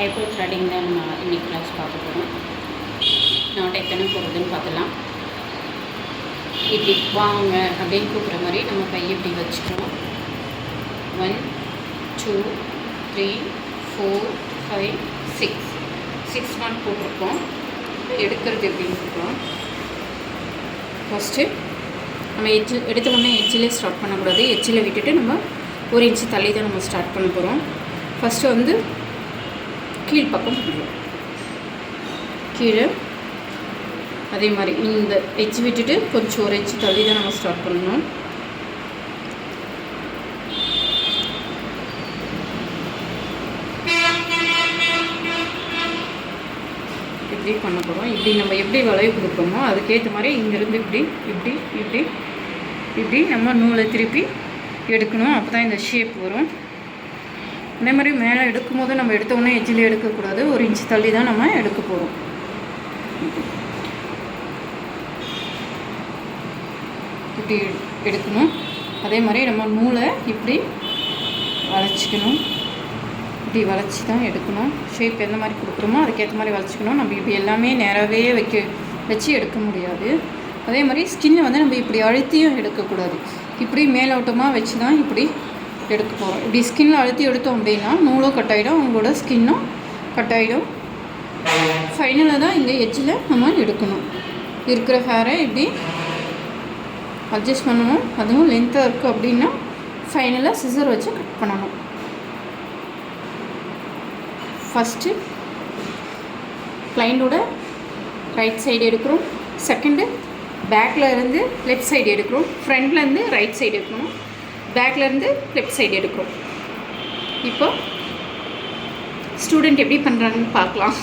Hypo threading தான் நம்ம இன்றைக்கி கிளாஸ் பார்க்க போகிறோம். நாட் எத்தனை போகிறதுன்னு பார்க்கலாம். இப்படி வாங்க அப்படின்னு கூப்பிட்ற மாதிரி நம்ம கையை இப்படி வச்சுக்கிறோம். 1 2 3 4 5 6 நாட் போட்டிருக்கோம். எடுக்கிறது எப்படின்னு பார்க்கலாம். ஃபஸ்ட்டு நம்ம எடுத்த உடனே எட்ஜில் ஸ்டார்ட் பண்ணக்கூடாது. எட்ஜில் விட்டுட்டு நம்ம 1 இன்ச்சு தள்ளி தான் நம்ம ஸ்டார்ட் பண்ண போகிறோம். ஃபஸ்ட்டு வந்து கீழ்ப்பக்கம் பண்ணுறோம். கீழே அதே மாதிரி இந்த எட்ஜ் விட்டுட்டு கொஞ்சம் 1 இன்ச்சு தள்ளி தான் நம்ம ஸ்டார்ட் பண்ணணும். இப்படி பண்ண போகிறோம். இப்படி நம்ம எப்படி வளைவு கொடுக்குறோமோ அதுக்கேற்ற மாதிரி இங்கேருந்து இப்படி இப்படி இப்படி இப்படி நம்ம நூலை திருப்பி எடுக்கணும். அப்போ தான் இந்த ஷேப் வரும். அதே மாதிரி மேலே எடுக்கும் போது நம்ம எடுத்த உடனே எட்ஜில் எடுக்கக்கூடாது. 1 இன்ச்சு தள்ளி தான் நம்ம எடுக்க போகிறோம். இப்படி எடுக்கணும். அதே மாதிரி நம்ம நூலை இப்படி வளைச்சிக்கணும். இப்படி வளைச்சி தான் எடுக்கணும். ஷேப் எந்த மாதிரி கொடுக்குறோமோ அதுக்கேற்ற மாதிரி வளைச்சிக்கணும். நம்ம இப்படி எல்லாமே நேராகவே வச்சு எடுக்க முடியாது. அதே மாதிரி ஸ்கின்னை வந்து நம்ம இப்படி அழுத்தியும் எடுக்கக்கூடாது. இப்படி மேலோட்டமாக வச்சு தான் இப்படி எடுக்க போகிறோம். இப்படி ஸ்கின்னில் அழுத்தி எடுத்தோம் அப்படின்னா நூலும் கட் ஆகிடும், அவங்களோட ஸ்கின்னும் கட் ஆகிடும். ஃபைனலாக தான் இந்த எட்ஜில் நம்ம எடுக்கணும். இருக்கிற ஹேரை இப்படி அட்ஜஸ்ட் பண்ணணும். அதுவும் லென்த்தாக இருக்குது அப்படின்னா ஃபைனலாக சிசர் வச்சு கட் பண்ணணும். ஃபஸ்ட்டு கிளைண்டோட ரைட் சைடு எடுக்கிறோம். செகண்டு பேக்கில் இருந்து லெஃப்ட் சைடு எடுக்கிறோம். ஃப்ரண்ட்லேருந்து ரைட் சைடு எடுக்கணும். பேக்லேருந்து லெஃப்ட் சைடு எடுக்கிறோம். இப்போ ஸ்டூடெண்ட் எப்படி பண்ணுறாங்கன்னு பார்க்கலாம்.